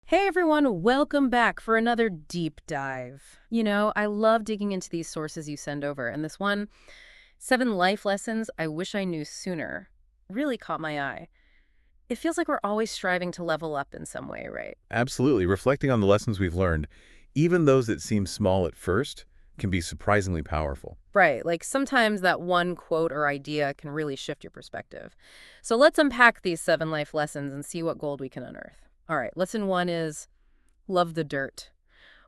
Hey everyone, welcome back for another deep dive. I love digging into these sources you send over, and this one, 7 life lessons I wish I knew sooner, really caught my eye. It feels like we're always striving to level up in some way, right? Absolutely. Reflecting on the lessons we've learned, even those that seem small at first, can be surprisingly powerful. Right, like sometimes that one quote or idea can really shift your perspective. So let's unpack these 7 life lessons and see what gold we can unearth. All right, lesson one is love the dirt,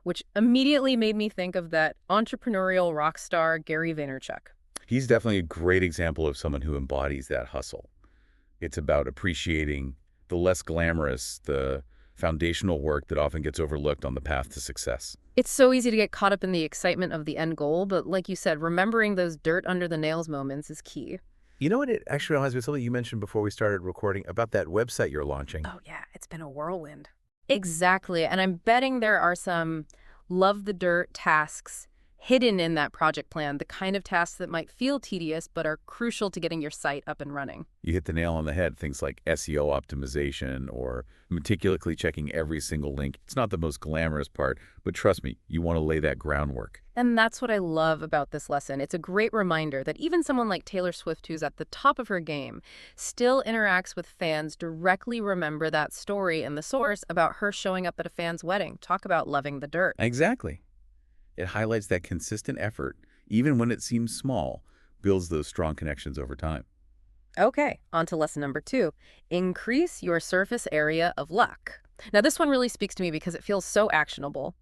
which immediately made me think of that entrepreneurial rock star Gary Vaynerchuk. He's definitely a great example of someone who embodies that hustle. It's about appreciating the less glamorous, the foundational work that often gets overlooked on the path to success. It's so easy to get caught up in the excitement of the end goal, but like you said, remembering those dirt under the nails moments is key. You know what? It actually reminds me of something you mentioned before we started recording about that website you're launching. Oh, yeah, it's been a whirlwind. Exactly. And I'm betting there are some love the dirt tasks hidden in that project plan, the kind of tasks that might feel tedious but are crucial to getting your site up and running. You hit the nail on the head. Things like SEO optimization or meticulously checking every single link. It's not the most glamorous part, but trust me, you want to lay that groundwork. And that's what I love about this lesson. It's a great reminder that even someone like Taylor Swift, who's at the top of her game, still interacts with fans. Directly remember that story in the source about her showing up at a fan's wedding. Talk about loving the dirt. Exactly. It highlights that consistent effort, even when it seems small, builds those strong connections over time. Okay, on to lesson number two. Increase your surface area of luck. Now, this one really speaks to me because it feels so actionable.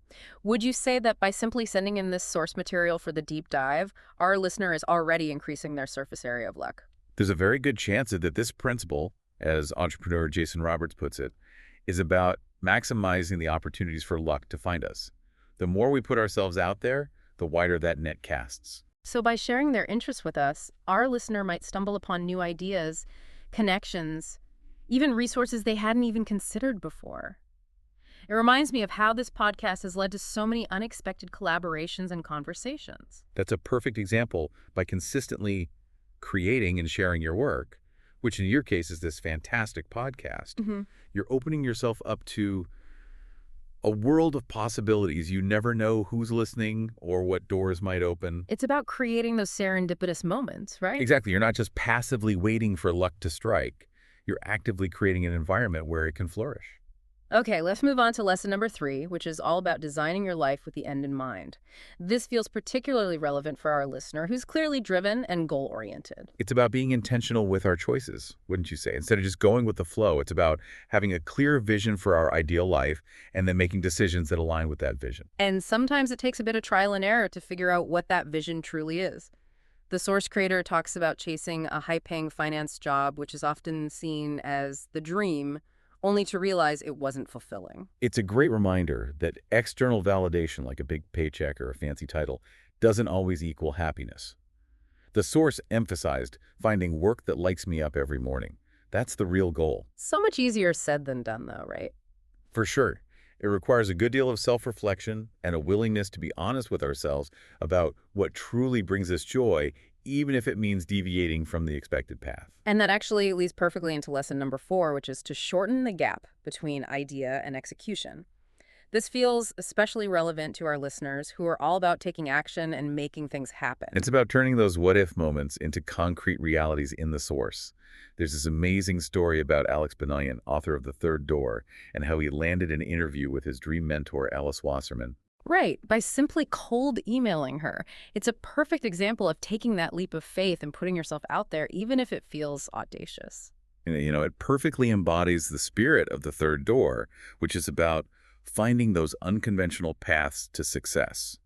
Would you say that by simply sending in this source material for the deep dive, our listener is already increasing their surface area of luck? There's a very good chance that this principle, as entrepreneur Jason Roberts puts it, is about maximizing the opportunities for luck to find us. The more we put ourselves out there, the wider that net casts. So by sharing their interests with us, our listener might stumble upon new ideas, connections, even resources they hadn't even considered before. It reminds me of how this podcast has led to so many unexpected collaborations and conversations. That's a perfect example. By consistently creating and sharing your work, which in your case is this fantastic podcast, you're opening yourself up to a world of possibilities. You never know who's listening or what doors might open. It's about creating those serendipitous moments, right? Exactly. You're not just passively waiting for luck to strike. You're actively creating an environment where it can flourish. Okay, let's move on to lesson number three, which is all about designing your life with the end in mind. This feels particularly relevant for our listener who's clearly driven and goal-oriented. It's about being intentional with our choices, wouldn't you say? Instead of just going with the flow, it's about having a clear vision for our ideal life and then making decisions that align with that vision. And sometimes it takes a bit of trial and error to figure out what that vision truly is. The source creator talks about chasing a high-paying finance job, which is often seen as the dream, only to realize it wasn't fulfilling. It's a great reminder that external validation, like a big paycheck or a fancy title, doesn't always equal happiness. The source emphasized finding work that lights me up every morning. That's the real goal. So much easier said than done, though, right? For sure. It requires a good deal of self-reflection and a willingness to be honest with ourselves about what truly brings us joy, even if it means deviating from the expected path. And that actually leads perfectly into lesson number four, which is to shorten the gap between idea and execution. This feels especially relevant to our listeners who are all about taking action and making things happen. It's about turning those what-if moments into concrete realities in the source. There's this amazing story about Alex Banayan, author of The Third Door, and how he landed an interview with his dream mentor, Alice Wasserman. Right, by simply cold emailing her. It's a perfect example of taking that leap of faith and putting yourself out there, even if it feels audacious. It perfectly embodies the spirit of The Third Door, which is about finding those unconventional paths to success.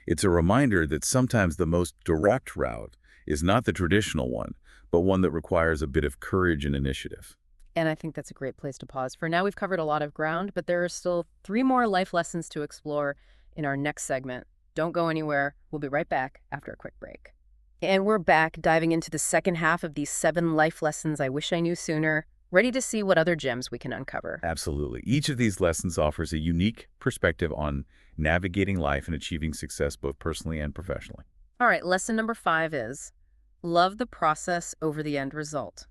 It's a reminder that sometimes the most direct route is not the traditional one, but one that requires a bit of courage and initiative. And I think that's a great place to pause. For now, we've covered a lot of ground, but there are still 3 more life lessons to explore in our next segment. Don't go anywhere. We'll be right back after a quick break. And we're back diving into the second half of these 7 life lessons I wish I knew sooner, ready to see what other gems we can uncover. Absolutely. Each of these lessons offers a unique perspective on navigating life and achieving success both personally and professionally. All right, lesson number 5 is love the process over the end result.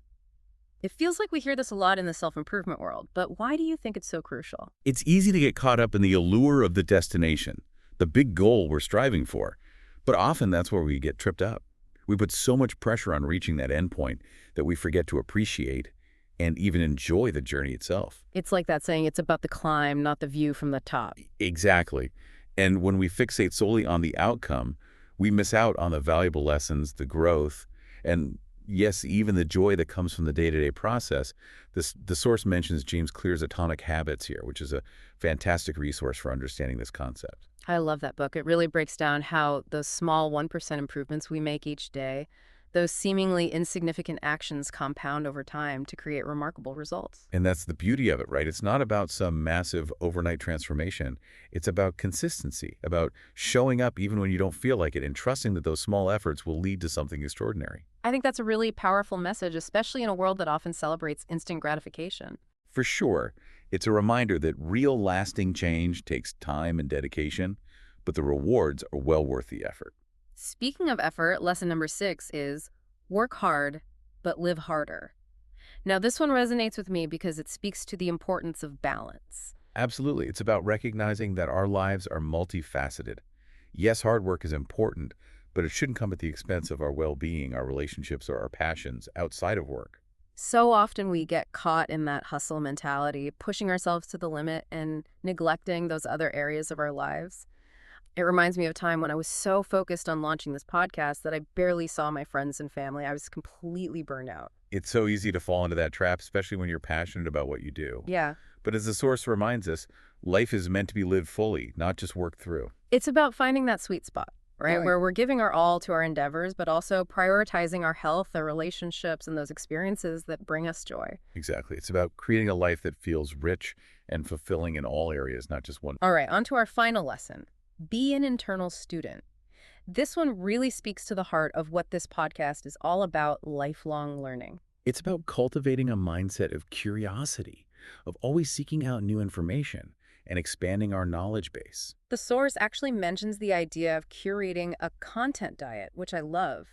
It feels like we hear this a lot in the self-improvement world, but why do you think it's so crucial? It's easy to get caught up in the allure of the destination, the big goal we're striving for, but often that's where we get tripped up. We put so much pressure on reaching that endpoint that we forget to appreciate and even enjoy the journey itself. It's like that saying, it's about the climb, not the view from the top. Exactly. And when we fixate solely on the outcome, we miss out on the valuable lessons, the growth, and yes, even the joy that comes from the day-to-day process. The source mentions James Clear's Atomic Habits here, which is a fantastic resource for understanding this concept. I love that book. It really breaks down how those small 1% improvements we make each day, those seemingly insignificant actions compound over time to create remarkable results. And that's the beauty of it, right? It's not about some massive overnight transformation. It's about consistency, about showing up even when you don't feel like it and trusting that those small efforts will lead to something extraordinary. I think that's a really powerful message, especially in a world that often celebrates instant gratification. For sure, it's a reminder that real lasting change takes time and dedication, but the rewards are well worth the effort. Speaking of effort, lesson number 6 is work hard, but live harder. Now, this one resonates with me because it speaks to the importance of balance. Absolutely. It's about recognizing that our lives are multifaceted. Yes, hard work is important, but it shouldn't come at the expense of our well-being, our relationships, or our passions outside of work. So often we get caught in that hustle mentality, pushing ourselves to the limit and neglecting those other areas of our lives. It reminds me of a time when I was so focused on launching this podcast that I barely saw my friends and family. I was completely burned out. It's so easy to fall into that trap, especially when you're passionate about what you do. Yeah. But as the source reminds us, life is meant to be lived fully, not just worked through. It's about finding that sweet spot, right? Right. Where we're giving our all to our endeavors, but also prioritizing our health, our relationships, and those experiences that bring us joy. Exactly. It's about creating a life that feels rich and fulfilling in all areas, not just one. All right, on to our final lesson. Be an internal student. This one really speaks to the heart of what this podcast is all about: lifelong learning. It's about cultivating a mindset of curiosity, of always seeking out new information and expanding our knowledge base. The source actually mentions the idea of curating a content diet, which I love.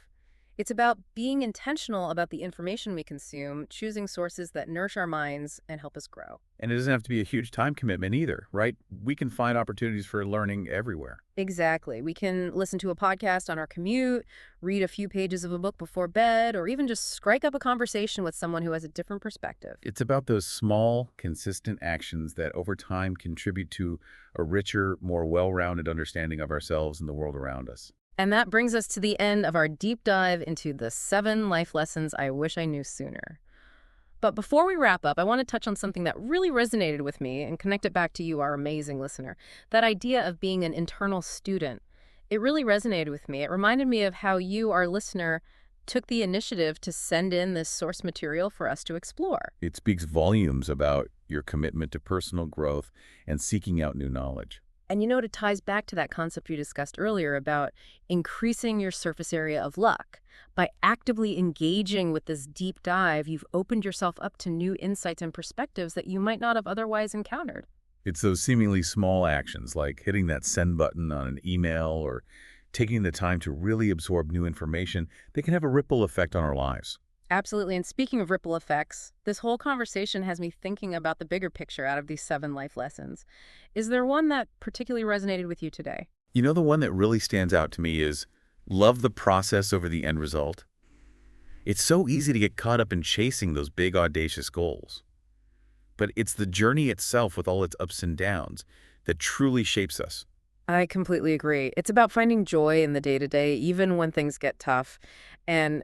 It's about being intentional about the information we consume, choosing sources that nourish our minds and help us grow. And it doesn't have to be a huge time commitment either, right? We can find opportunities for learning everywhere. Exactly. We can listen to a podcast on our commute, read a few pages of a book before bed, or even just strike up a conversation with someone who has a different perspective. It's about those small, consistent actions that over time contribute to a richer, more well-rounded understanding of ourselves and the world around us. And that brings us to the end of our deep dive into the 7 life lessons I wish I knew sooner. But before we wrap up, I want to touch on something that really resonated with me and connect it back to you, our amazing listener. That idea of being an internal student. It really resonated with me. It reminded me of how you, our listener, took the initiative to send in this source material for us to explore. It speaks volumes about your commitment to personal growth and seeking out new knowledge. And it ties back to that concept we discussed earlier about increasing your surface area of luck. By actively engaging with this deep dive, you've opened yourself up to new insights and perspectives that you might not have otherwise encountered. It's those seemingly small actions like hitting that send button on an email or taking the time to really absorb new information that can have a ripple effect on our lives. Absolutely. And speaking of ripple effects, this whole conversation has me thinking about the bigger picture out of these 7 life lessons. Is there one that particularly resonated with you today? You know, the one that really stands out to me is love the process over the end result. It's so easy to get caught up in chasing those big, audacious goals. But it's the journey itself with all its ups and downs that truly shapes us. I completely agree. It's about finding joy in the day-to-day, even when things get tough. And,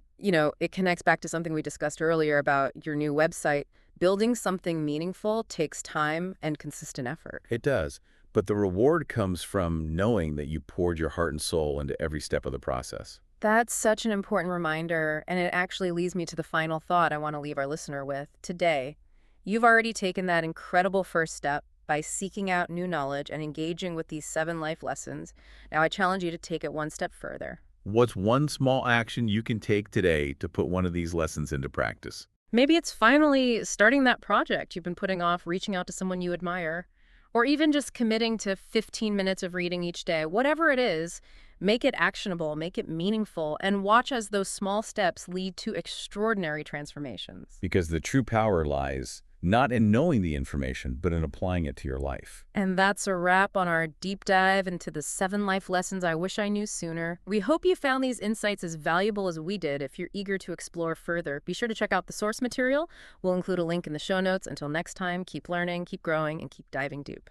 it connects back to something we discussed earlier about your new website. Building something meaningful takes time and consistent effort. It does. But the reward comes from knowing that you poured your heart and soul into every step of the process. That's such an important reminder, and it actually leads me to the final thought I want to leave our listener with. Today, you've already taken that incredible first step by seeking out new knowledge and engaging with these 7 life lessons. Now, I challenge you to take it one step further. What's one small action you can take today to put one of these lessons into practice? Maybe it's finally starting that project you've been putting off, reaching out to someone you admire, or even just committing to 15 minutes of reading each day. Whatever it is, Make it actionable, make it meaningful, and watch as those small steps lead to extraordinary transformations. Because the true power lies not in knowing the information, but in applying it to your life. And that's a wrap on our deep dive into the 7 life lessons I wish I knew sooner. We hope you found these insights as valuable as we did. If you're eager to explore further, be sure to check out the source material. We'll include a link in the show notes. Until next time, keep learning, keep growing, and keep diving deep.